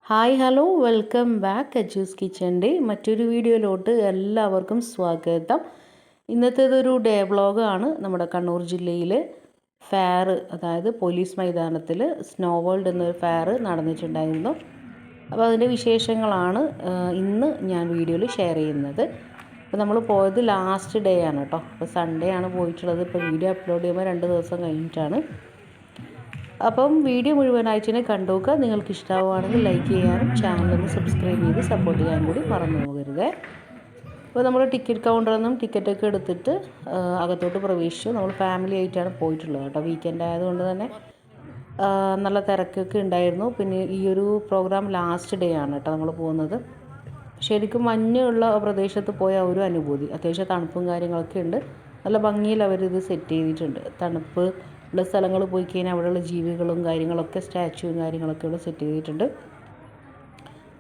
Hi hello welcome back Achus കിച്ചൻ്റെ മറ്റൊരു വീഡിയോയിലോട്ട് എല്ലാവർക്കും സ്വാഗതം. ഇന്നത്തേതൊരു ഡേ വ്ളോഗാണ്. നമ്മുടെ കണ്ണൂർ ജില്ലയിൽ ഫെയർ, അതായത് പോലീസ് മൈതാനത്തിൽ സ്നോ വേൾഡ് എന്നൊരു ഫെയർ നടന്നിട്ടുണ്ടായിരുന്നു. അപ്പോൾ അതിൻ്റെ വിശേഷങ്ങളാണ് ഇന്ന് ഞാൻ വീഡിയോയിൽ ഷെയർ ചെയ്യുന്നത്. അപ്പോൾ നമ്മൾ പോയത് ലാസ്റ്റ് ഡേ ആണ് കേട്ടോ. അപ്പോൾ സൺഡേ ആണ് പോയിട്ടുള്ളത്. ഇപ്പോൾ വീഡിയോ അപ്ലോഡ് ചെയ്യുമ്പോൾ 2 ദിവസം കഴിഞ്ഞിട്ടാണ്. അപ്പം വീഡിയോ മുഴുവനായിട്ട് കണ്ടു നോക്കുക. നിങ്ങൾക്ക് ഇഷ്ടമാവുകയാണെങ്കിൽ ലൈക്ക് ചെയ്യാനും ചാനലൊന്ന് സബ്സ്ക്രൈബ് ചെയ്ത് സപ്പോർട്ട് ചെയ്യാനും കൂടി മറന്നു പോകരുത്. അപ്പോൾ നമ്മൾ ടിക്കറ്റ് കൗണ്ടറിൽ നിന്നും ടിക്കറ്റൊക്കെ എടുത്തിട്ട് അകത്തോട്ട് പ്രവേശിച്ചു. നമ്മൾ ഫാമിലി ആയിട്ടാണ് പോയിട്ടുള്ളത് കേട്ടോ. വീക്കെൻഡ് ആയതുകൊണ്ട് തന്നെ നല്ല തിരക്കൊക്കെ ഉണ്ടായിരുന്നു. പിന്നെ ഈ ഒരു പ്രോഗ്രാം ലാസ്റ്റ് ഡേ ആണ് കേട്ടോ നമ്മൾ പോകുന്നത്. ശരിക്കും മഞ്ഞുള്ള പ്രദേശത്ത് പോയ ഒരു അനുഭൂതി. അത്യാവശ്യം തണുപ്പും കാര്യങ്ങളൊക്കെ ഉണ്ട്. നല്ല ഭംഗിയിൽ അവരിത് സെറ്റ് ചെയ്തിട്ടുണ്ട്. തണുപ്പ് ഉള്ള സ്ഥലങ്ങൾ പോയി കഴിഞ്ഞാൽ അവിടെയുള്ള ജീവികളും കാര്യങ്ങളൊക്കെ സ്റ്റാച്ചുവും കാര്യങ്ങളൊക്കെ ഇവിടെ സെറ്റ് ചെയ്തിട്ടുണ്ട്.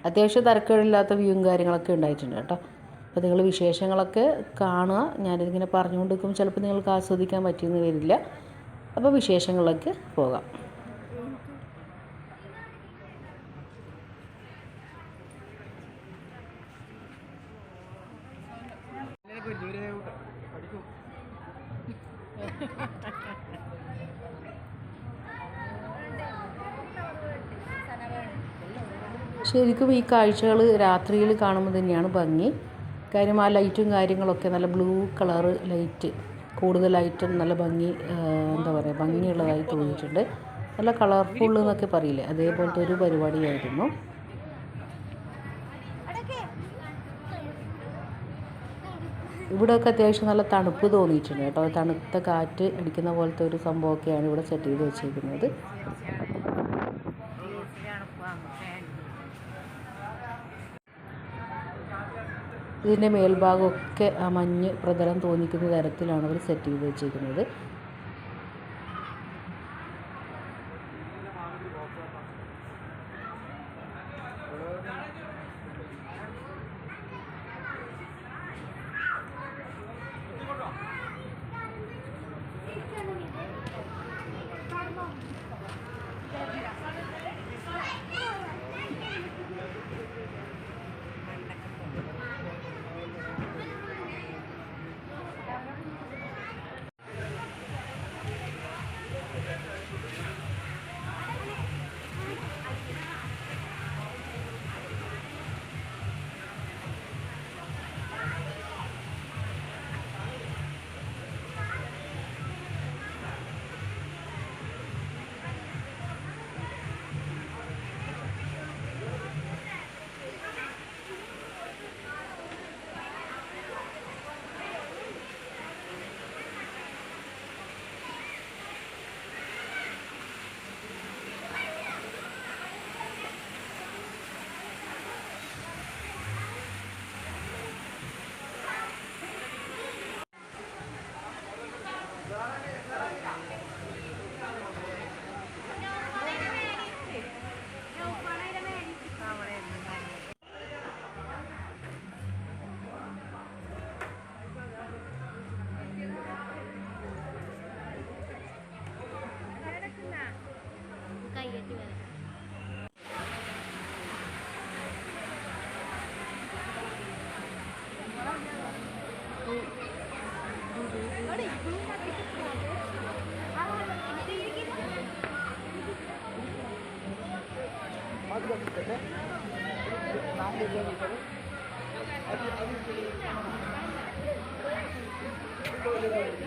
അത്യാവശ്യം തരക്കേടില്ലാത്ത വ്യൂവും കാര്യങ്ങളൊക്കെ ഉണ്ടായിട്ടുണ്ട് കേട്ടോ. അപ്പോൾ നിങ്ങൾ വിശേഷങ്ങളൊക്കെ കാണുക. ഞാനിതിങ്ങനെ പറഞ്ഞുകൊണ്ടിരിക്കുമ്പോൾ ചിലപ്പോൾ നിങ്ങൾക്ക് ആസ്വദിക്കാൻ പറ്റിയെന്ന് വരില്ല. അപ്പോൾ വിശേഷങ്ങളിലേക്ക് പോകാം. ശരിക്കും ഈ കാഴ്ചകൾ രാത്രിയിൽ കാണുമ്പോൾ തന്നെയാണ് ഭംഗി. കാര്യം ആ ലൈറ്റും കാര്യങ്ങളൊക്കെ നല്ല ബ്ലൂ കളറ് ലൈറ്റ്, കൂടുതലായിട്ടും നല്ല ഭംഗി, എന്താ പറയുക, ഭംഗിയുള്ളതായി തോന്നിയിട്ടുണ്ട്. നല്ല കളർഫുൾ എന്നൊക്കെ പറയില്ലേ, അതേപോലത്തെ ഒരു പരിപാടിയായിരുന്നു. ഇവിടെയൊക്കെ അത്യാവശ്യം നല്ല തണുപ്പ് തോന്നിയിട്ടുണ്ട് കേട്ടോ. തണുത്ത കാറ്റ് അടിക്കുന്ന പോലത്തെ ഒരു സംഭവമൊക്കെയാണ് ഇവിടെ സെറ്റ് ചെയ്ത് വെച്ചിരിക്കുന്നത്. ഇതിൻ്റെ മേൽഭാഗമൊക്കെ ആ മഞ്ഞ് പ്രതലം തോന്നിക്കുന്ന തരത്തിലാണ് അവർ സെറ്റ് ചെയ്ത് വെച്ചിരിക്കുന്നത്.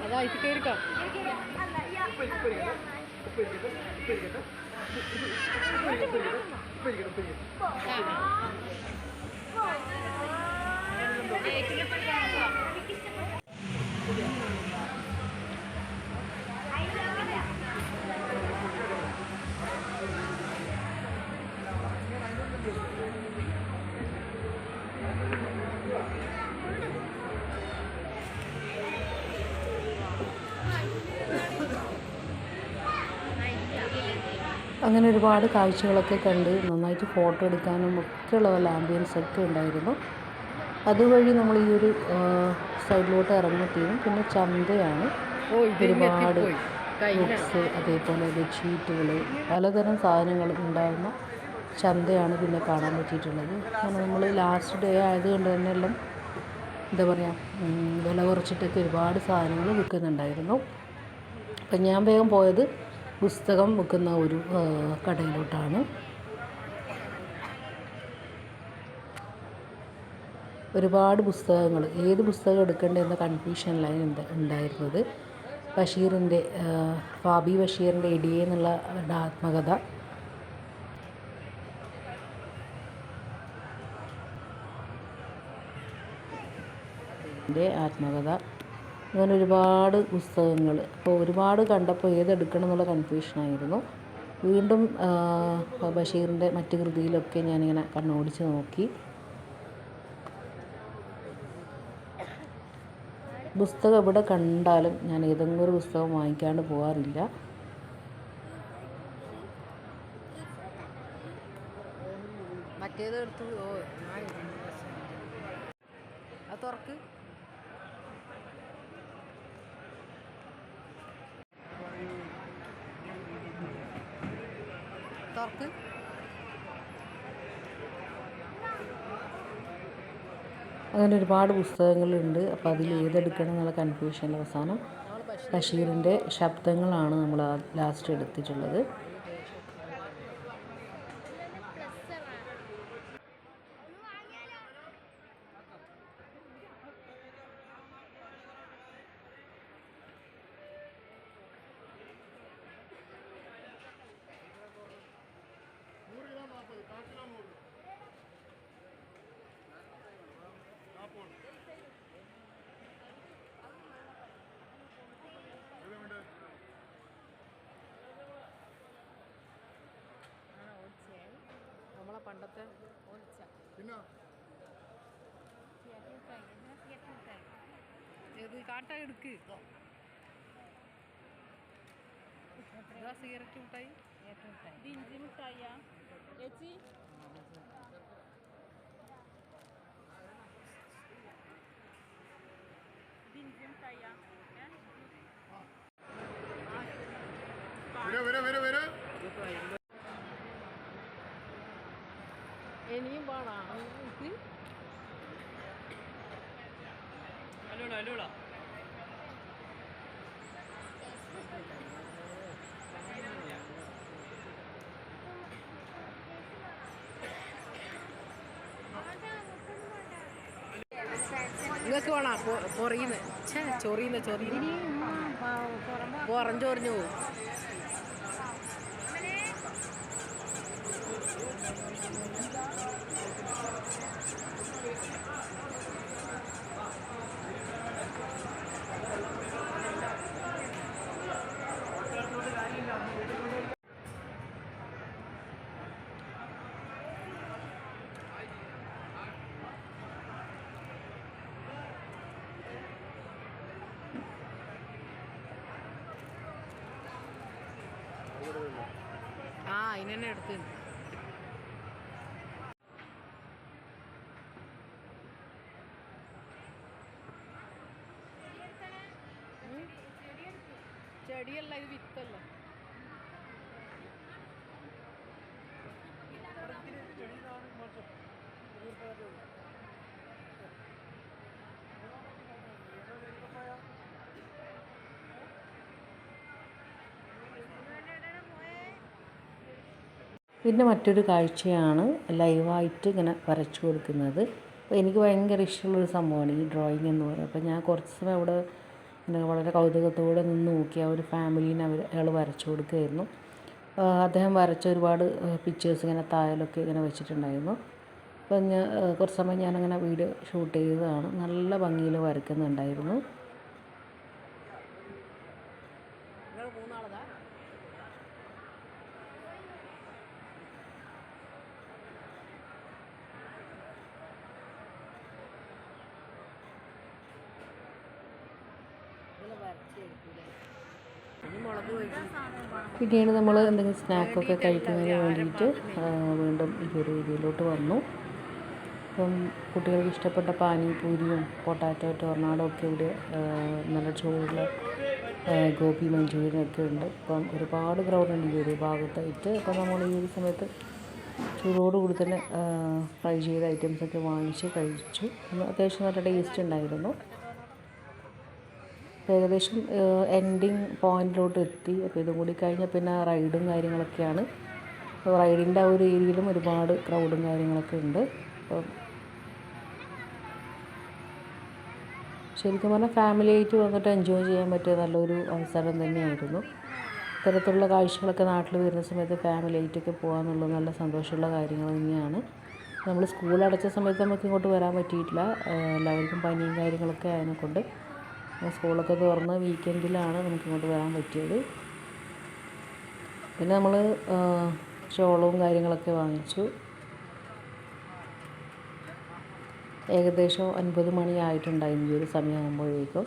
അതായിട്ട് കയറിക്കാം. അങ്ങനെ ഒരുപാട് കാഴ്ചകളൊക്കെ കണ്ട് നന്നായിട്ട് ഫോട്ടോ എടുക്കാനും ഒക്കെയുള്ള നല്ല ആംബിയൻസൊക്കെ ഉണ്ടായിരുന്നു. അതുവഴി നമ്മൾ ഈ ഒരു സൈഡിലോട്ട് ഇറങ്ങുമ്പോഴത്തേനും പിന്നെ ചന്തയാണ്. ഒരുപാട് ബുക്സ്, അതേപോലെ ബെഡ്ഷീറ്റുകൾ, പലതരം സാധനങ്ങൾ ഉണ്ടാകുന്ന ചന്തയാണ് പിന്നെ കാണാൻ പറ്റിയിട്ടുള്ളത്. കാരണം നമ്മൾ ലാസ്റ്റ് ഡേ ആയതുകൊണ്ട് തന്നെ എല്ലാം എന്താ പറയുക, വില കുറച്ചിട്ടൊക്കെ ഒരുപാട് സാധനങ്ങൾ വിൽക്കുന്നുണ്ടായിരുന്നു. അപ്പം ഞാൻ വേഗം പോയത് പുസ്തകം വിൽക്കുന്ന ഒരു കടയിലോട്ടാണ്. ഒരുപാട് പുസ്തകങ്ങൾ, ഏത് പുസ്തകം എടുക്കേണ്ടതെന്ന കൺഫ്യൂഷനിലാണ് ഉണ്ടായിരുന്നത്. ബഷീറിൻ്റെ ഫാബി ബഷീറിൻ്റെ ഇടിയെ എന്നുള്ള ആത്മകഥ, ആത്മകഥ, അങ്ങനെ ഒരുപാട് പുസ്തകങ്ങൾ. അപ്പോൾ ഒരുപാട് കണ്ടപ്പോൾ ഏതെടുക്കണം എന്നുള്ള കൺഫ്യൂഷനായിരുന്നു. വീണ്ടും ബഷീറിൻ്റെ മറ്റ് കൃതിയിലൊക്കെ ഞാനിങ്ങനെ കണ്ണോടിച്ച് നോക്കി. പുസ്തകം എവിടെ കണ്ടാലും ഞാൻ ഏതെങ്കിലും ഒരു പുസ്തകം വാങ്ങിക്കാണ്ട് പോകാറില്ല. മറ്റേത് എടുത്തു അത് തുറക്ക്. തുറക്ക്. അങ്ങനെ ഒരുപാട് പുസ്തകങ്ങളുണ്ട്. അപ്പോൾ അതിൽ ഏതെടുക്കണം എന്നുള്ള കൺഫ്യൂഷൻ. അവസാനം ബഷീറിൻ്റെ ശബ്ദങ്ങളാണ് നമ്മൾ ലാസ്റ്റ് എടുത്തിട്ടുള്ളത്. നമ്മളെ പണ്ടത്തെ ഏത് കാട്ട എടുക്ക്. സിഗരറ്റ് മിഠായി, ഇഞ്ചി മിഠായിയാ ചേച്ചി? ഇഞ്ചി മിഠായിയാ? ഇനിയും വേണോ? അല്ലോടാ അല്ലോടാ. നിങ്ങൾക്ക് വേണോ? പൊറിയുന്ന ചൊറിയുന്ന പുറഞ്ചൊറിഞ്ഞു പോകും. അതിനെ എടുത്ത് ചെടിയല്ല, ഇത് വിത്തല്ല. പിന്നെ മറ്റൊരു കാഴ്ചയാണ് ലൈവായിട്ട് ഇങ്ങനെ വരച്ചു കൊടുക്കുന്നത്. അപ്പോൾ എനിക്ക് ഭയങ്കര ഇഷ്ടമുള്ളൊരു സംഭവമാണ് ഈ ഡ്രോയിങ് എന്ന് പറയുന്നത്. അപ്പോൾ ഞാൻ കുറച്ച് സമയം അവിടെ വളരെ കൗതുകത്തോടെ നിന്ന് നോക്കി. ആ ഒരു ഫാമിലീനെ അയാൾ വരച്ചു കൊടുക്കുകയായിരുന്നു. അദ്ദേഹം വരച്ച ഒരുപാട് പിക്ചേഴ്സ് ഇങ്ങനെ താഴിലൊക്കെ ഇങ്ങനെ വെച്ചിട്ടുണ്ടായിരുന്നു. അപ്പോൾ ഞാൻ കുറച്ച് സമയം ഞാനങ്ങനെ വീഡിയോ ഷൂട്ട് ചെയ്തതാണ്. നല്ല ഭംഗിയിൽ വരയ്ക്കുന്നുണ്ടായിരുന്നു. പിന്നീട് നമ്മൾ എന്തെങ്കിലും സ്നാക്കൊക്കെ കഴിക്കുന്നതിന് വേണ്ടിയിട്ട് വീണ്ടും ഈ ഒരു ഏരിയയിലോട്ട് വന്നു. അപ്പം കുട്ടികൾക്ക് ഇഷ്ടപ്പെട്ട പാനിപൂരിയും പൊട്ടാറ്റോ ടൊർണാഡോ ഒക്കെ ഇവിടെ നല്ല ചൂടുള്ള ഗോപി മഞ്ചൂരിയനൊക്കെ ഉണ്ട്. അപ്പം ഒരുപാട് ക്രൗഡുണ്ട് ഈ ഒരു ഭാഗത്തായിട്ട്. അപ്പം നമ്മൾ ഈ ഒരു സമയത്ത് ചൂടോടുകൂടി തന്നെ ഫ്രൈ ചെയ്ത ഐറ്റംസൊക്കെ വാങ്ങിച്ച് കഴിച്ചു. അത്യാവശ്യം നല്ല ടേസ്റ്റ് ഉണ്ടായിരുന്നു. ഏകദേശം എൻഡിങ് പോയിൻറ്റിലോട്ട് എത്തി. അപ്പോൾ ഇതും കൂടി കഴിഞ്ഞാൽ പിന്നെ റൈഡും കാര്യങ്ങളൊക്കെയാണ്. റൈഡിൻ്റെ ആ ഒരു ഏരിയയിലും ഒരുപാട് ക്രൗഡും കാര്യങ്ങളൊക്കെ ഉണ്ട്. അപ്പം ശരിക്കും പറഞ്ഞാൽ ഫാമിലി ആയിട്ട് വന്നിട്ട് എൻജോയ് ചെയ്യാൻ പറ്റിയ നല്ലൊരു അവസരം തന്നെയായിരുന്നു. ഇത്തരത്തിലുള്ള കാഴ്ചകളൊക്കെ നാട്ടിൽ വരുന്ന സമയത്ത് ഫാമിലി ആയിട്ടൊക്കെ പോകാമെന്നുള്ളത് നല്ല സന്തോഷമുള്ള കാര്യങ്ങൾ തന്നെയാണ്. നമ്മൾ സ്കൂൾ അടച്ച സമയത്ത് നമുക്ക് ഇങ്ങോട്ട് വരാൻ പറ്റിയിട്ടില്ല. എല്ലാവർക്കും പനിയും കാര്യങ്ങളൊക്കെ ആയതിനെക്കൊണ്ട് സ്കൂളൊക്കെ തുറന്ന് വീക്കെൻഡിലാണ് നമുക്കിങ്ങോട്ട് വരാൻ പറ്റിയത്. പിന്നെ നമ്മൾ ഷോളവും കാര്യങ്ങളൊക്കെ വാങ്ങിച്ചു. ഏകദേശം 9 മണി ആയിട്ടുണ്ടായിരുന്നു ഈ ഒരു സമയമാകുമ്പോഴേക്കും.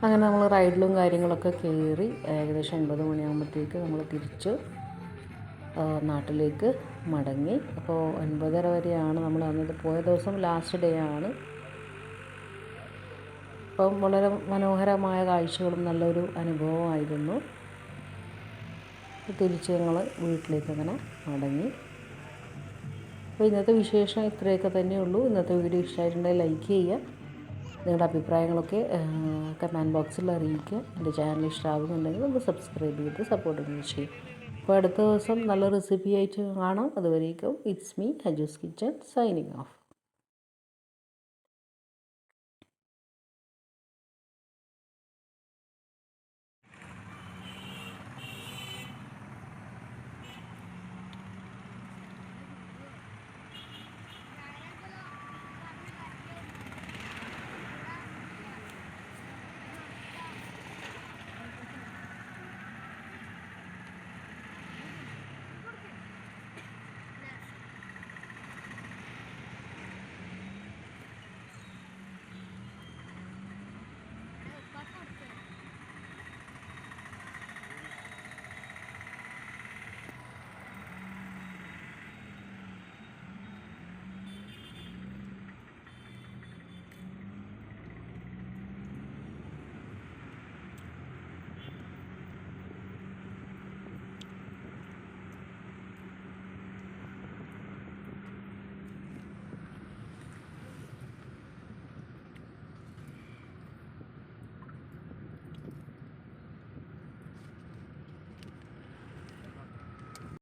അങ്ങനെ നമ്മൾ റൈഡിലും കാര്യങ്ങളൊക്കെ കയറി ഏകദേശം 9 മണിയാകുമ്പോഴത്തേക്ക് നമ്മൾ തിരിച്ച് നാട്ടിലേക്ക് മടങ്ങി. അപ്പോൾ 9:30 വരെയാണ് നമ്മൾ അന്നത്തെ പോയ ദിവസം ലാസ്റ്റ് ഡേ ആണ്. അപ്പം വളരെ മനോഹരമായ കാഴ്ചകളും നല്ലൊരു അനുഭവമായിരുന്നു. തിരിച്ച് ഞങ്ങൾ വീട്ടിലേക്ക് അങ്ങനെ മടങ്ങി. അപ്പോൾ ഇന്നത്തെ വിശേഷം ഇത്രയൊക്കെ തന്നെയുള്ളൂ. ഇന്നത്തെ വീഡിയോ ഇഷ്ടമായിട്ടുണ്ടെങ്കിൽ ലൈക്ക് ചെയ്യുക. നിങ്ങളുടെ അഭിപ്രായങ്ങളൊക്കെ കമൻറ്റ് ബോക്സിൽ അറിയിക്കുക. എൻ്റെ ചാനൽ ഇഷ്ടമാകുന്നുണ്ടെങ്കിൽ ഒന്ന് സബ്സ്ക്രൈബ് ചെയ്ത് സപ്പോർട്ട് ചെയ്യും. അപ്പോൾ അടുത്ത ദിവസം നല്ല റെസിപ്പി ആയിട്ട് കാണാം. അതുവരേക്കും ഇറ്റ്സ് മീ ഹജൂസ് കിച്ചൺ സൈനിങ് ഓഫ്.